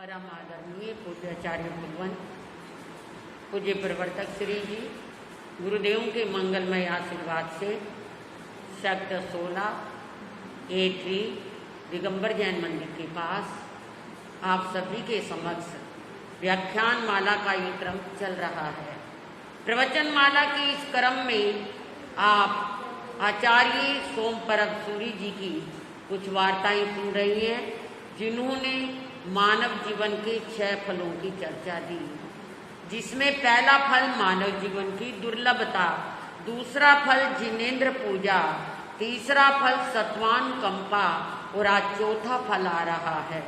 परम आदरणीय पूज्य आचार्य भगवान पूज्य प्रवर्तक श्री जी गुरुदेव के मंगलमय आशीर्वाद से सेक्टर 16A3 दिगंबर जैन मंदिर के पास आप सभी के समक्ष व्याख्यान माला का ये क्रम चल रहा है। प्रवचन माला के इस क्रम में आप आचार्य सोम परब सूरी जी की कुछ वार्ताएं सुन रही हैं, जिन्होंने मानव जीवन के 6 फलों की चर्चा दी, जिसमें पहला फल मानव जीवन की दुर्लभता, दूसरा फल जिनेंद्र पूजा, तीसरा फल सत्वानुकंपा और आज चौथा फल आ रहा है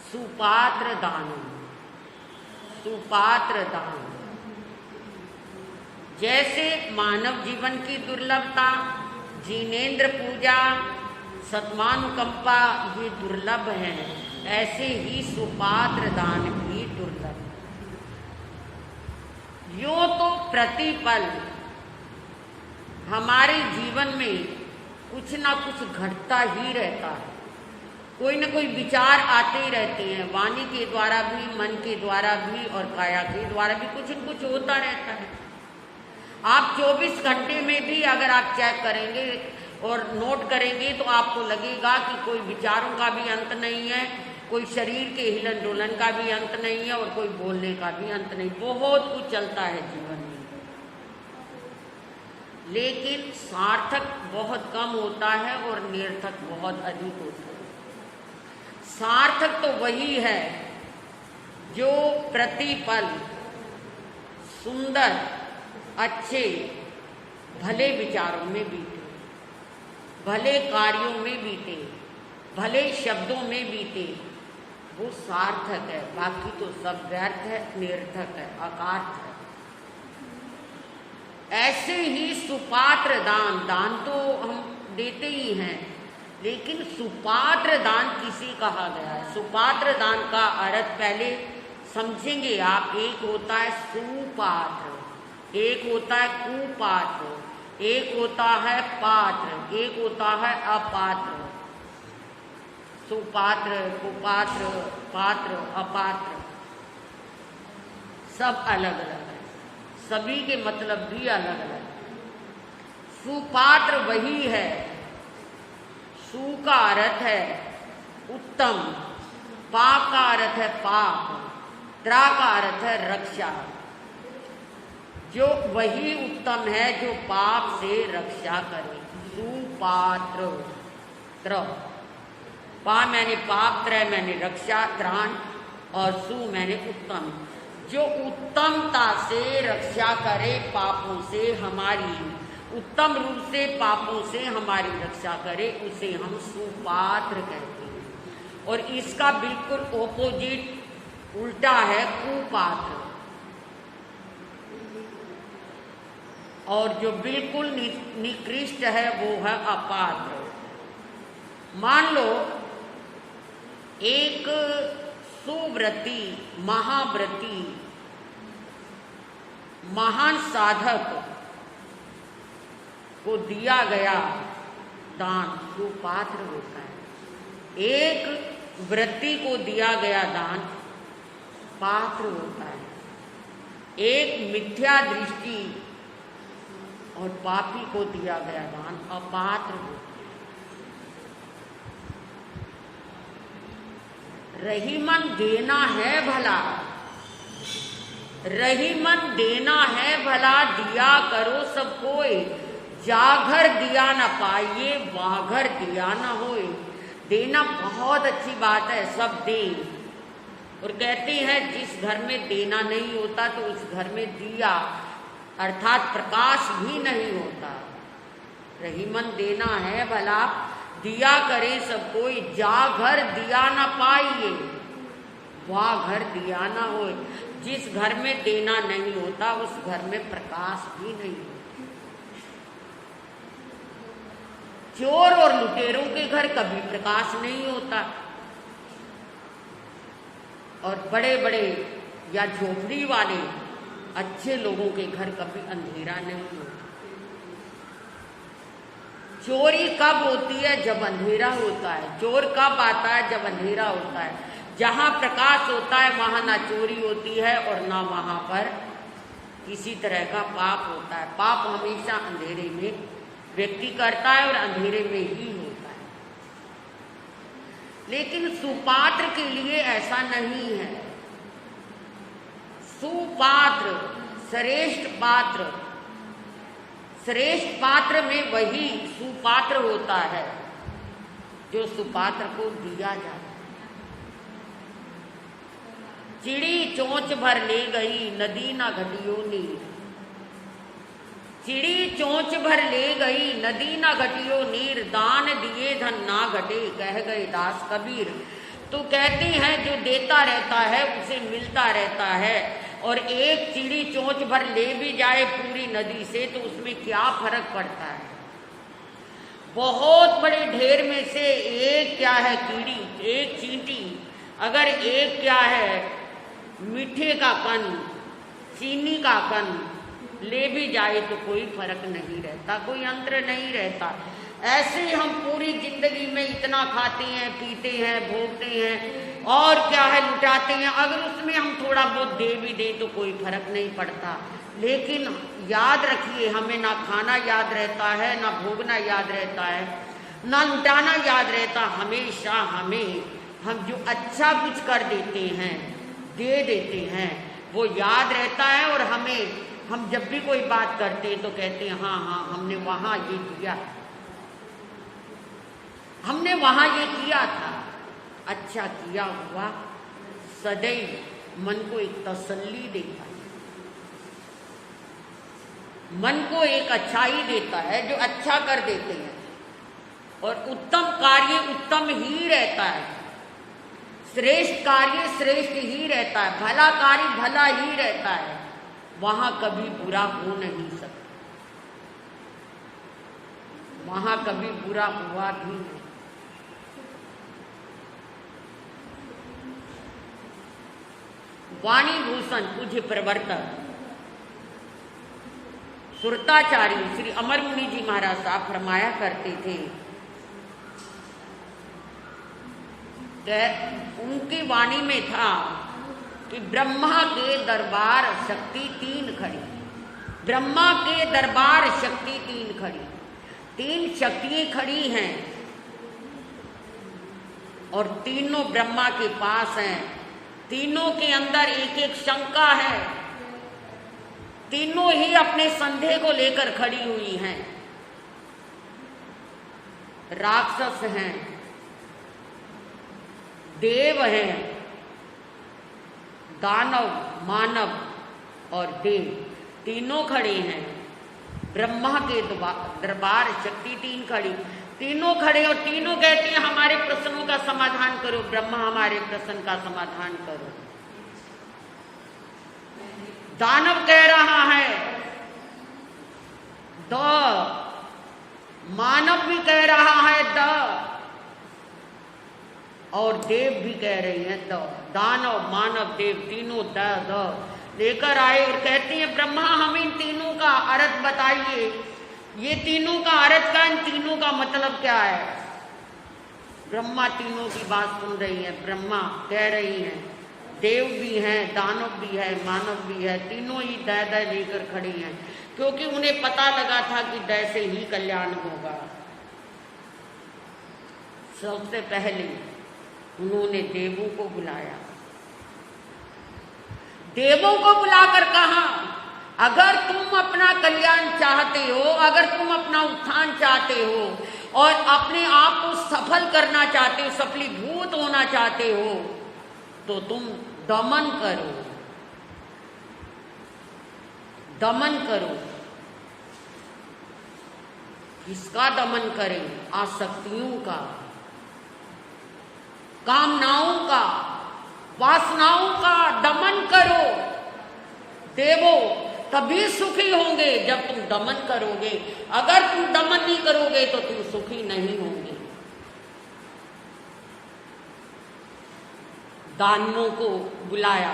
सुपात्र दान। सुपात्र दान जैसे मानव जीवन की दुर्लभता, जिनेंद्र पूजा, सत्वानुकंपा ये दुर्लभ है, ऐसे ही सुपात्र दान भी दुर्लभ। यो तो प्रतिपल हमारे जीवन में कुछ ना कुछ घटता ही रहता है, कोई ना कोई विचार आते ही रहते हैं, वाणी के द्वारा भी, मन के द्वारा भी और काया के द्वारा भी कुछ न कुछ होता रहता है। आप 24 घंटे में भी अगर आप चेक करेंगे और नोट करेंगे तो आपको लगेगा कि कोई विचारों का भी अंत नहीं है, कोई शरीर के हिलन डोलन का भी अंत नहीं है और कोई बोलने का भी अंत नहीं। बहुत कुछ चलता है जीवन में, लेकिन सार्थक बहुत कम होता है और निरर्थक बहुत अधिक होता है। सार्थक तो वही है जो प्रतिपल सुंदर, अच्छे, भले विचारों में बीते, भले कार्यों में बीते, भले शब्दों में बीते, वो सार्थक है। बाकी तो सब व्यर्थ है, निरर्थक है, अकार्थ है। ऐसे ही सुपात्र दान, दान तो हम देते ही हैं, लेकिन सुपात्र दान किसे कहा गया है? सुपात्र दान का अर्थ पहले समझेंगे आप। एक होता है सुपात्र, एक होता है कुपात्र, एक होता है पात्र, एक होता है अपात्र। सुपात्र, कुपात्र, पात्र, अपात्र सब अलग अलग है, सभी के मतलब भी अलग अलग है। सुपात्र वही है, सु का अर्थ है उत्तम, पा का अर्थ है पाप, त्रा का अर्थ है रक्षा। जो वही उत्तम है जो पाप से रक्षा करे। सुपात्र, त्र, पा मैंने पाप, त्र मैंने रक्षा त्राण और सु मैंने उत्तम। जो उत्तमता से रक्षा करे पापों से हमारी, उत्तम रूप से पापों से हमारी रक्षा करे, उसे हम सुपात्र कहते हैं। और इसका बिल्कुल ऑपोजिट उल्टा है कुपात्र। और जो बिल्कुल निकृष्ट है वो है अपात्र। मान लो एक सुव्रती, महाव्रती, महान साधक को दिया गया दान सुपात्र होता है। एक व्रती को दिया गया दान पात्र होता है। एक मिथ्या दृष्टि और पापी को दिया गया दान अपात्र होता है। रहीमन देना है भला, रहीमन देना है भला, दिया करो सब कोई, जाघर दिया न पाइए, वाघर दिया न होए। देना बहुत अच्छी बात है, सब दें। और कहते हैं जिस घर में देना नहीं होता तो उस घर में दिया अर्थात प्रकाश भी नहीं होता। रहीमन देना है भला, दिया करे सब कोई, जा घर दिया न पाइए, वाह घर दिया न होए। जिस घर में देना नहीं होता उस घर में प्रकाश भी नहीं होता। चोर और लुटेरों के घर कभी प्रकाश नहीं होता, और बड़े बड़े या झोपड़ी वाले अच्छे लोगों के घर कभी अंधेरा नहीं होता। चोरी कब होती है? जब अंधेरा होता है। चोर कब आता है? जब अंधेरा होता है। जहाँ प्रकाश होता है वहाँ ना चोरी होती है और ना वहाँ पर किसी तरह का पाप होता है। पाप हमेशा अंधेरे में व्यक्ति करता है और अंधेरे में ही होता है। लेकिन सुपात्र के लिए ऐसा नहीं है। सुपात्र, श्रेष्ठ पात्र, श्रेष्ठ पात्र में वही सुपात्र होता है जो सुपात्र को दिया जाता है। चिड़ी चोंच भर ले गई, नदी ना घटियो नीर। चिड़ी चोंच भर ले गई, नदी ना घटियो नीर। दान दिए धन ना घटे, कह गए दास कबीर। तो कहते हैं जो देता रहता है उसे मिलता रहता है, और एक चिड़ी चोंच भर ले भी जाए पूरी नदी से तो उसमें क्या फर्क पड़ता है? बहुत बड़े ढेर में से एक क्या है कीड़ी, एक चींटी, अगर एक क्या है मीठे का कण, चीनी का कण ले भी जाए तो कोई फर्क नहीं रहता, कोई अंतर नहीं रहता। ऐसे हम पूरी जिंदगी में इतना खाते हैं, पीते हैं, भोगते हैं और क्या है लुटाते हैं, अगर उसमें हम थोड़ा बहुत दे भी दें तो कोई फर्क नहीं पड़ता। लेकिन याद रखिए, हमें ना खाना याद रहता है, ना भोगना याद रहता है, ना लुटाना याद रहता। हमेशा हम जो अच्छा कुछ कर देते हैं, दे देते हैं, वो याद रहता है। और हम जब भी कोई बात करते हैं तो कहते हैं हाँ हाँ हमने वहाँ ये किया, हमने वहाँ ये किया था। अच्छा किया हुआ सदैव मन को एक तसल्ली देता है, मन को एक अच्छाई देता है जो अच्छा कर देते हैं। और उत्तम कार्य उत्तम ही रहता है, श्रेष्ठ कार्य श्रेष्ठ ही रहता है, भला कार्य भला ही रहता है, वहां कभी बुरा हो नहीं सकता, वहां कभी बुरा हुआ भी नहीं। वाणी भूषण पूज्य प्रवर्तक सुरताचार्य श्री अमर मुनि जी महाराज साहब फरमाया करते थे, उनकी वाणी में था कि ब्रह्मा के दरबार शक्ति तीन खड़ी, ब्रह्मा के दरबार शक्ति तीन खड़ी, तीन शक्तियां खड़ी हैं और तीनों ब्रह्मा के पास हैं। तीनों के अंदर एक एक शंका है, तीनों ही अपने संदेह को लेकर खड़ी हुई हैं। राक्षस हैं, देव हैं, दानव, मानव और देव तीनों खड़े हैं। ब्रह्मा के दरबार शक्ति तीन खड़ी, तीनों खड़े और तीनों कहते हैं हमारे प्रश्नों का समाधान करो। ब्रह्मा हमारे प्रश्न का समाधान करो। दानव कह रहा है द, मानव भी कह रहा है द, और देव भी कह रही है द। दानव मानव देव तीनों द लेकर आए और कहते हैं ब्रह्मा हमें इन तीनों का अर्थ बताइए, ये तीनों का अर्थ का, इन तीनों का मतलब क्या है। ब्रह्मा तीनों की बात सुन रही है, ब्रह्मा कह रही है, देव भी हैं, दानव भी है, मानव भी है, तीनों ही द लेकर खड़ी हैं, क्योंकि उन्हें पता लगा था कि द से ही कल्याण होगा। सबसे पहले उन्होंने देवों को बुलाया, देवों को बुलाकर कहा अगर तुम अपना कल्याण चाहते हो, अगर तुम अपना उत्थान चाहते हो और अपने आप को सफल करना चाहते हो, सफलीभूत होना चाहते हो, तो तुम दमन करो, दमन करो। किसका दमन करें? आसक्तियों का, कामनाओं का, वासनाओं का दमन करो। देवो तभी सुखी होंगे जब तुम दमन करोगे, अगर तुम दमन नहीं करोगे तो तुम सुखी नहीं होंगे। दानवों को बुलाया,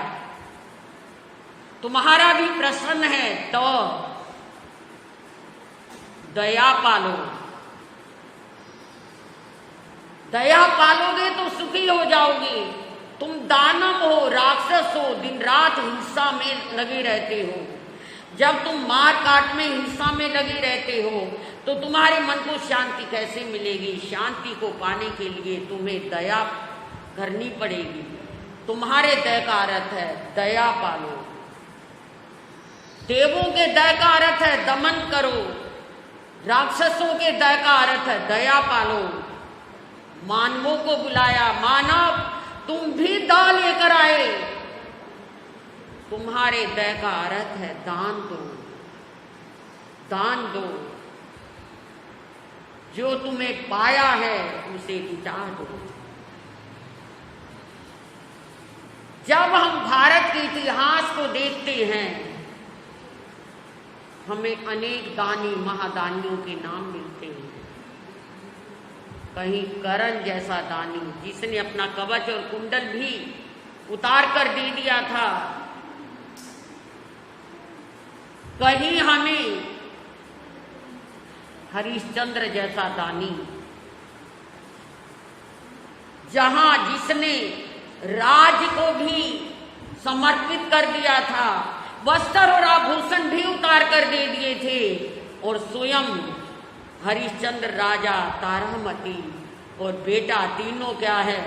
तुम्हारा भी प्रश्न है तो दया पालो, दया पालोगे तो सुखी हो जाओगे। तुम दानव हो, राक्षस हो, दिन रात हिंसा में लगे रहते हो। जब तुम मार काट में, हिंसा में लगे रहते हो तो तुम्हारे मन को शांति कैसे मिलेगी? शांति को पाने के लिए तुम्हें दया करनी पड़ेगी। तुम्हारे दया का अर्थ है दया पालो। देवों के दया का अर्थ है दमन करो, राक्षसों के दया का अर्थ है दया पालो। मानवों को बुलाया, मानव तुम भी दा लेकर आए। तुम्हारे दया का अर्थ है दान दो, दान दो। जो तुम्हें पाया है उसे जुटा दो। जब हम भारत के इतिहास को देखते हैं, हमें अनेक दानी महादानियों के नाम मिलते हैं। कहीं करण जैसा दानी जिसने अपना कवच और कुंडल भी उतार कर दे दिया था। कहीं हमें हरिश्चंद्र जैसा दानी, जहां जिसने राज को भी समर्पित कर दिया था, वस्त्र और आभूषण भी उतार कर दे दिए थे, और स्वयं हरिश्चंद्र राजा, तारामती और बेटा तीनों क्या है,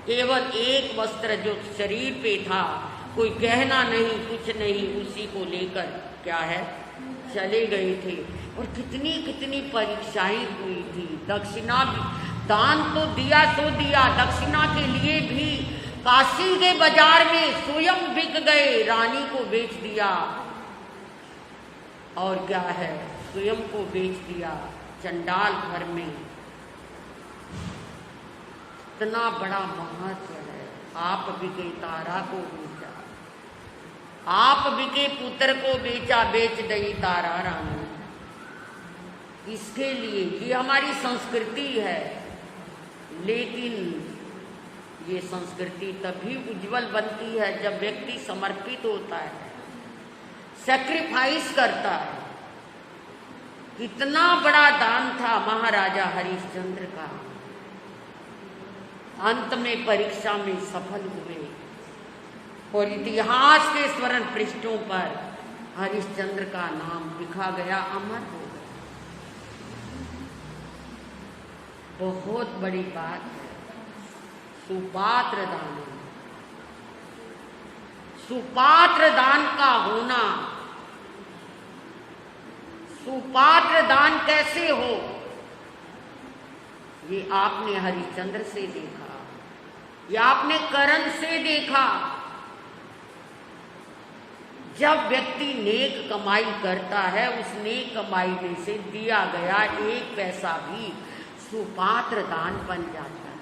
केवल एक वस्त्र जो शरीर पे था, कोई गहना नहीं, कुछ नहीं, उसी को लेकर क्या है चले गए थे। और कितनी कितनी परीक्षाएं हुई थी। दक्षिणा, दान तो दिया सो दिया, दक्षिणा के लिए भी काशी के बाजार में स्वयं बिक गए, रानी को बेच दिया, और क्या है स्वयं को बेच दिया चंडाल घर में। इतना बड़ा महत्व है। आप बिके तारा को बेचा, आप बिके पुत्र को बेचा, बेच दई तारा रानी। इसके लिए ये हमारी संस्कृति है, लेकिन ये संस्कृति तभी उज्जवल बनती है जब व्यक्ति समर्पित होता है, सैक्रिफाइस करता है। कितना बड़ा दान था महाराजा हरिश्चंद्र का। अंत में परीक्षा में सफल हुए और इतिहास के स्वर्ण पृष्ठों पर हरिश्चंद्र का नाम लिखा गया, अमर हो गया। बहुत बड़ी बात है। सुपात्र दान, सुपात्र दान का होना। सुपात्र दान कैसे हो, ये आपने हरिश्चंद्र से देखा, ये आपने करण से देखा। जब व्यक्ति नेक कमाई करता है, उस नेक कमाई में से दिया गया एक पैसा भी सुपात्र दान बन जाता है।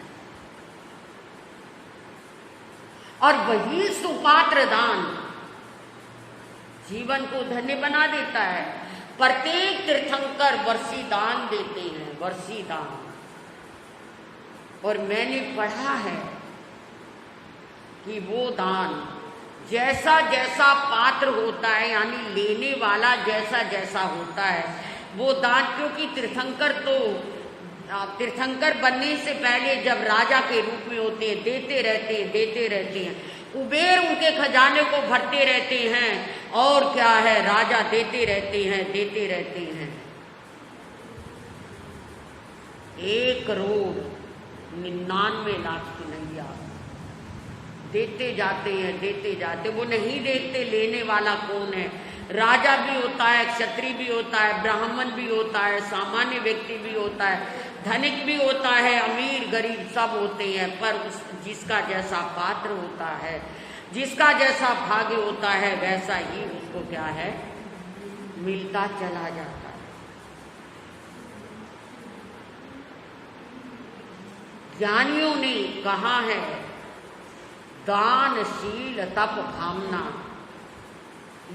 और वही सुपात्र दान जीवन को धन्य बना देता है। प्रत्येक तीर्थंकर वर्षी दान देते हैं, वर्षी दान। और मैंने पढ़ा है कि वो दान जैसा जैसा पात्र होता है, यानी लेने वाला जैसा जैसा होता है, वो दान, क्योंकि तीर्थंकर बनने से पहले जब राजा के रूप में होते हैं, देते रहते हैं। कुबेर उनके खजाने को भरते रहते हैं, और क्या है राजा देते रहते हैं। 1,99,00,000 की नैया देते जाते। वो नहीं देखते लेने वाला कौन है। राजा भी होता है, क्षत्रिय भी होता है, ब्राह्मण भी होता है, सामान्य व्यक्ति भी होता है, धनिक भी होता है, अमीर गरीब सब होते हैं। पर जिसका जैसा पात्र होता है, जिसका जैसा भाग्य होता है, वैसा ही उसको क्या है मिलता चला जाता है। ज्ञानियों ने कहा है दानशील तप भावना,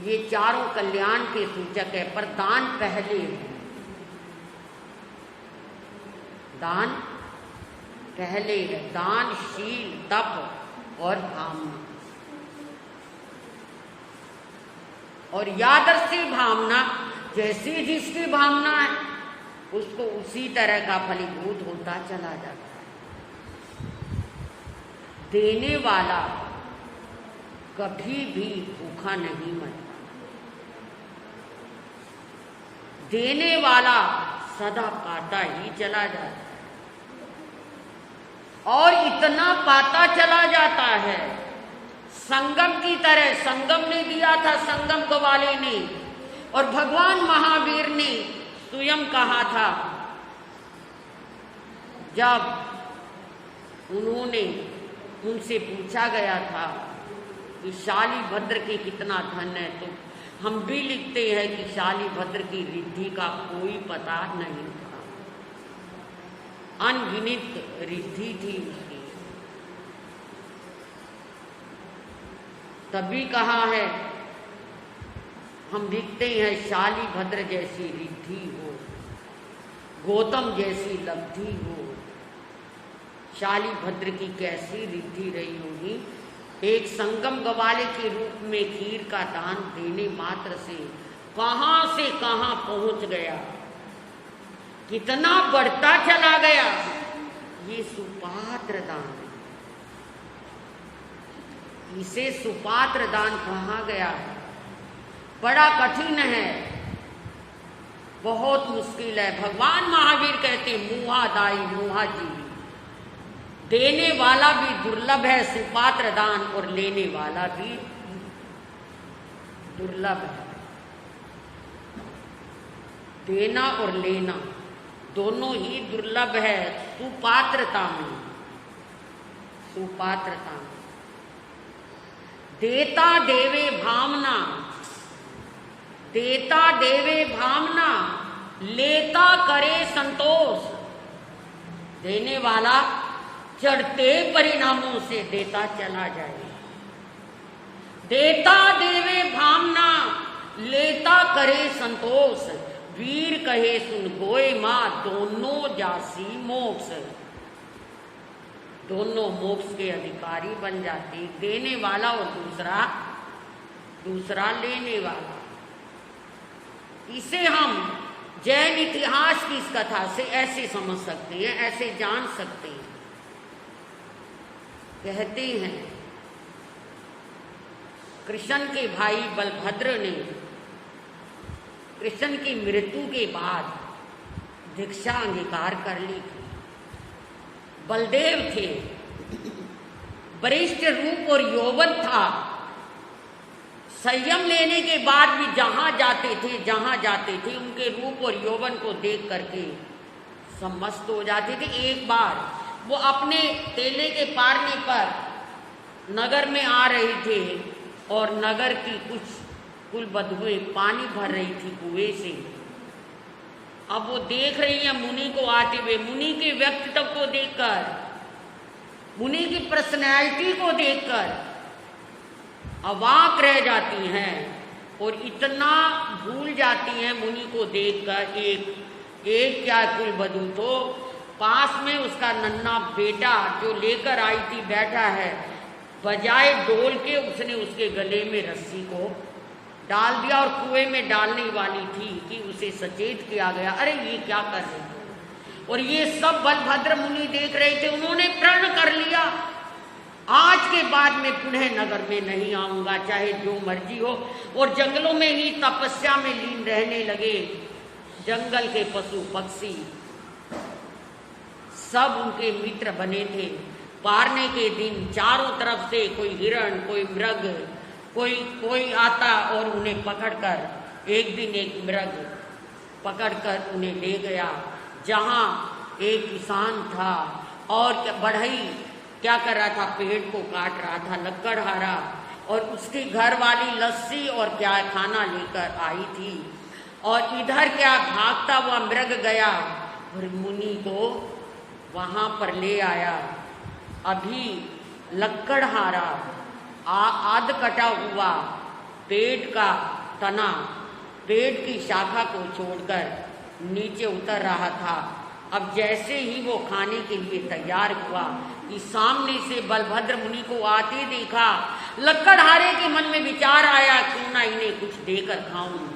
ये चारों कल्याण के सूचक है, पर दान पहले है। दान पहले है, दानशील तप और भावना। और यादर्शी भावना, जैसी जिसकी भावना है उसको उसी तरह का फलीभूत होता चला जाता है। देने वाला कभी भी भूखा नहीं मरता, देने वाला सदा पाता ही चला जाता है, और इतना पाता चला जाता है संगम की तरह। संगम ने दिया था संगम ग्वाले ने, और भगवान महावीर ने स्वयं कहा था जब उनसे पूछा गया था कि शालीभद्र के कितना धन है, तो हम भी लिखते हैं कि शालीभद्र की रिद्धि का कोई पता नहीं था, अनगिनत रिद्धि थी उसकी। तभी कहा है, हम लिखते हैं शालीभद्र जैसी रिद्धि हो, गौतम जैसी लब्धि हो। शालीभद्र की कैसी रिद्धि रही होगी, एक संगम ग्वाले के रूप में खीर का दान देने मात्र से कहां पहुंच गया, कितना बढ़ता चला गया। ये सुपात्र दान, इसे सुपात्र दान कहा गया। बड़ा कठिन है, बहुत मुश्किल है। भगवान महावीर कहते मुहा दाई मुहा जी, देने वाला भी दुर्लभ है सुपात्र दान, और लेने वाला भी दुर्लभ है। देना और लेना दोनों ही दुर्लभ है सुपात्रता में। सुपात्रता में देता देवे भावना, देता देवे भावना, लेता करे संतोष। देने वाला चढ़ते परिणामों से देता चला जाए। देता देवे भावना, लेता करे संतोष। वीर कहे सुन गोए माँ, दोनों जासी मोक्ष। दोनों मोक्ष के अधिकारी बन जाते, देने वाला और दूसरा लेने वाला। इसे हम जैन इतिहास की इस कथा से ऐसे समझ सकते हैं, ऐसे जान सकते हैं। कहते हैं कृष्ण के भाई बलभद्र ने कृष्ण की मृत्यु के बाद दीक्षा अंगीकार कर ली थी। बलदेव थे, वरिष्ठ रूप और यौवन था। संयम लेने के बाद भी जहां जाते थे उनके रूप और यौवन को देख करके सब मस्त हो जाते थे। एक बार वो अपने तेले के पारने पर नगर में आ रहे थे, और नगर की कुछ कुल बधुएं पानी भर रही थी कुएं से। अब वो देख रही है मुनि को आते हुए, मुनि के व्यक्तित्व को देखकर, मुनि की पर्सनैलिटी को देखकर अवाक रह जाती हैं, और इतना भूल जाती हैं मुनि को देखकर। एक क्या कुल बधू, तो पास में उसका नन्हा बेटा जो लेकर आई थी बैठा है, बजाय डोल के उसने उसके गले में रस्सी को डाल दिया, और कुएं में डालने वाली थी कि उसे सचेत किया गया, अरे ये क्या कर रही है। और ये सब बलभद्र मुनि देख रहे थे। उन्होंने प्रण कर लिया, आज के बाद मैं पुनः नगर में नहीं आऊंगा, चाहे जो मर्जी हो। और जंगलों में ही तपस्या में लीन रहने लगे। जंगल के पशु पक्षी सब उनके मित्र बने थे। पारने के दिन चारों तरफ से कोई हिरण, कोई मृग, कोई आता और उन्हें पकड़कर, एक दिन एक मृग पकड़कर उन्हें ले गया जहां एक किसान था, और बढ़ई क्या कर रहा था, पेड़ को काट रहा था, लकड़हारा, और उसकी घर वाली लस्सी और क्या खाना लेकर आई थी। और इधर क्या भागता हुआ मृग गया और मुनि को वहां पर ले आया। अभी लकड़हारा आध कटा हुआ पेड़ का तना, पेड़ की शाखा को छोड़कर नीचे उतर रहा था। अब जैसे ही वो खाने के लिए तैयार हुआ कि सामने से बलभद्र मुनि को आते देखा, लकड़हारे के मन में विचार आया, क्यों ना इन्हें कुछ देकर खाऊं।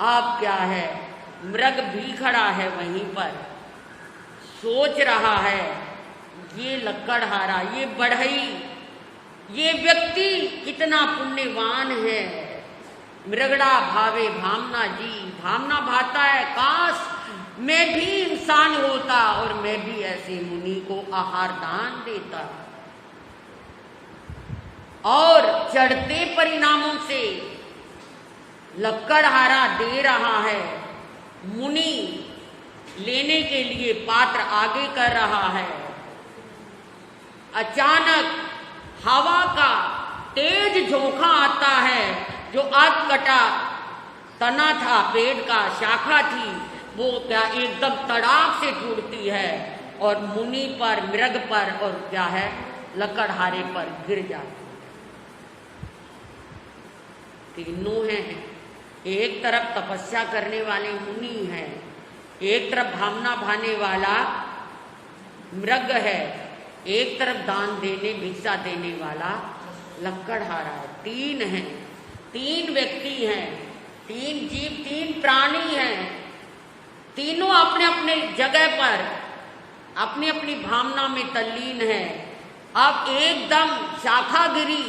अब क्या है, मृग भी खड़ा है वहीं पर, सोच रहा है, ये लक्कड़हारा, ये बढ़ई, ये व्यक्ति कितना पुण्यवान है। मृगड़ा भावे भावना जी, भावना भाता है काश मैं भी इंसान होता और मैं भी ऐसे मुनि को आहार दान देता। और चढ़ते परिणामों से लक्कड़हारा दे रहा है, मुनि लेने के लिए पात्र आगे कर रहा है। अचानक हवा का तेज झोंका आता है, जो आग कटा तना था, पेड़ का शाखा थी, वो क्या एकदम तड़ाक से टूटती है और मुनि पर, मृग पर और क्या है लक्कड़हारे पर गिर जाती है। तीनों हैं, एक तरफ तपस्या करने वाले मुनि हैं, एक तरफ भावना भाने वाला मृग है, एक तरफ दान देने भिक्षा देने वाला लक्कड़हारा है। तीन हैं, तीन व्यक्ति हैं, तीन जीव, तीन प्राणी हैं। तीनों अपने अपने जगह पर अपनी अपनी भावना में तल्लीन है। अब एकदम शाखा गिरी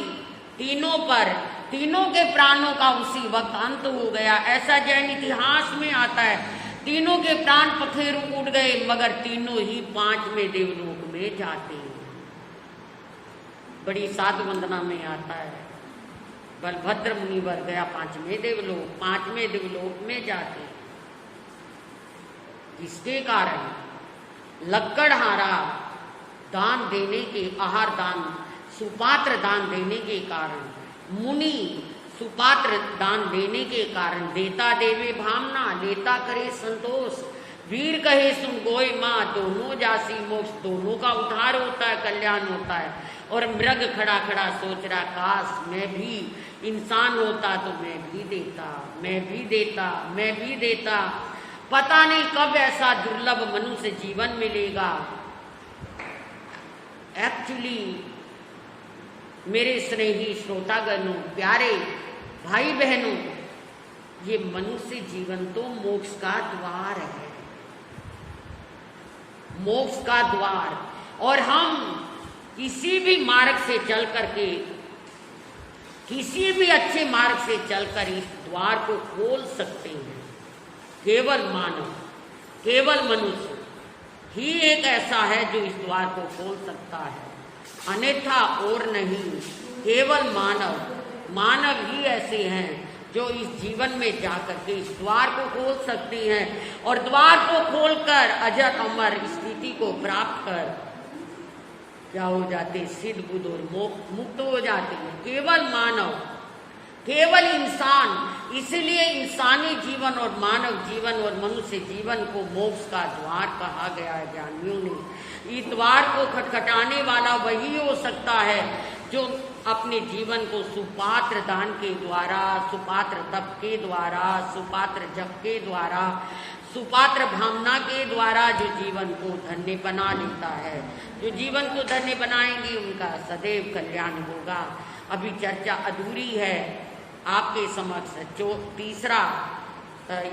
तीनों पर, तीनों के प्राणों का उसी वक्त अंत हो गया। ऐसा जैन इतिहास में आता है, तीनों के प्राण पखेरु उड़ गए, मगर तीनों ही 5वें देवलोक में जाते हैं। बड़ी साधु वंदना में आता है, बलभद्र मुनिवर गया 5वें देवलोक, 5वें देवलोक में जाते। इसके कारण लक्कड़हारा दान देने के, आहार दान, सुपात्र दान देने के कारण, मुनि सुपात्र दान देने के कारण, देता देवे भावना, लेता करे संतोष, वीर कहे सुन गोय माँ, दोनों जासी मोक्ष, दोनों का उद्धार होता है, कल्याण होता है। और मृग खड़ा खड़ा सोच रहा, काश मैं भी इंसान होता तो मैं भी देता, मैं भी देता, मैं भी देता। पता नहीं कब ऐसा दुर्लभ मनुष्य जीवन मिलेगा। एक्चुअली मेरे स्नेही श्रोतागणों, प्यारे भाई बहनों, ये मनुष्य जीवन तो मोक्ष का द्वार है, मोक्ष का द्वार। और हम किसी भी मार्ग से चल करके, किसी भी अच्छे मार्ग से चलकर इस द्वार को खोल सकते हैं। केवल मानव, केवल मनुष्य ही एक ऐसा है जो इस द्वार को खोल सकता है, अन्यथा और नहीं। केवल मानव, मानव ही ऐसे हैं जो इस जीवन में जाकर के इस द्वार को खोल सकते हैं और द्वार को खोलकर अजर अमर स्थिति को प्राप्त कर क्या हो जाते, सिद्ध बुद्ध और मुक्त हो जाते हैं। केवल मानव, केवल इंसान। इसलिए इंसानी जीवन और मानव जीवन और मनुष्य जीवन को मोक्ष का द्वार कहा गया है ज्ञानियों ने। इस द्वार को खटखटाने वाला वही हो सकता है जो अपने जीवन को सुपात्र दान के द्वारा, सुपात्र तप के द्वारा, सुपात्र जप के द्वारा, सुपात्र भावना के द्वारा जो जीवन को धन्य बना लेता है। जो जीवन को धन्य बनाएंगे उनका सदैव कल्याण होगा। अभी चर्चा अधूरी है आपके समक्ष। जो तीसरा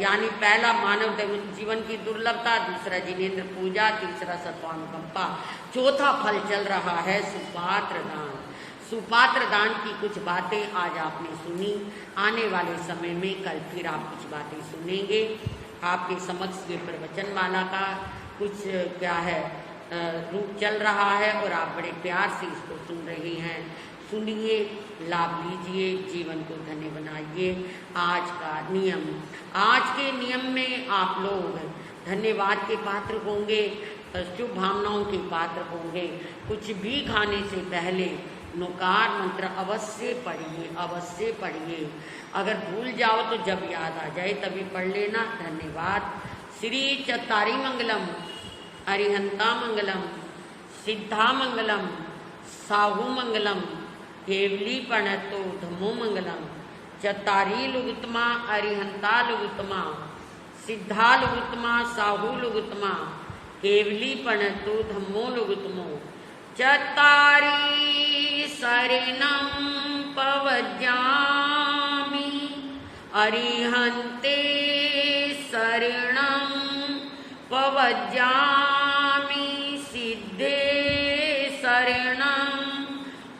यानी पहला मानव जीवन की दुर्लभता, दूसरा जिनेन्द्र पूजा, तीसरा सत्वानुकंपा, चौथा फल चल रहा है सुपात्र दान। सुपात्र दान की कुछ बातें आज आपने सुनी, आने वाले समय में कल फिर आप कुछ बातें सुनेंगे। आपके समक्ष ये प्रवचनमाला का कुछ क्या है रूप चल रहा है और आप बड़े प्यार से इसको सुन रहे हैं। सुनिए, लाभ लीजिए, जीवन को धन्य बनाइए। आज का नियम, आज के नियम में आप लोग धन्यवाद के पात्र होंगे, शुभ भावनाओं के पात्र होंगे। कुछ भी खाने से पहले नुकार मंत्र अवश्य पढ़िए, अवश्य पढ़िए। अगर भूल जाओ तो जब याद आ जाए तभी पढ़ लेना। धन्यवाद। श्री चत्तारी मंगलम, अरिहंता मंगलम, सिद्धा मंगलम, साहू मंगलम, केवली प्रणतो धमो मंगलम। चत्तारी लुगुतमा, अरिहंता लुगुतमा, सिद्धा लुगुतमा, साहू लुगुतमा, केवली प्रणतो धमो लुगुतमो। चत्तारी शरणं पवज्जामि, अरिहन्ते शरणं पवज्जामि, सिद्धे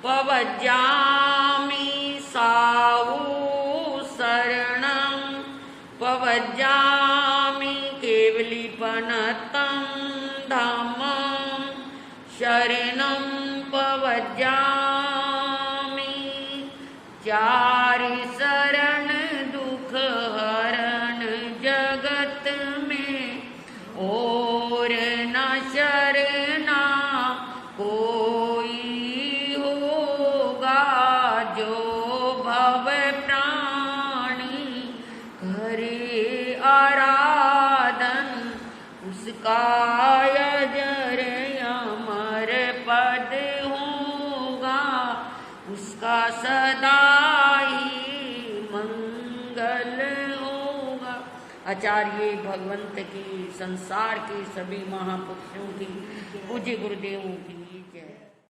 पवज्जामि साहु शरणं पवज्जामि केवलीपनतं धामं शरणं पवज्जामि चारि शरण दुख हरण जगत में और न शरणा कोई होगा जो भव प्राणी करे आराधन उसका अजर अमर पद होगा उसका सदा ही मंगल होगा। आचार्य भगवंत की, संसार के सभी महापुरुषों की, पूज्य गुरुदेवों की जय।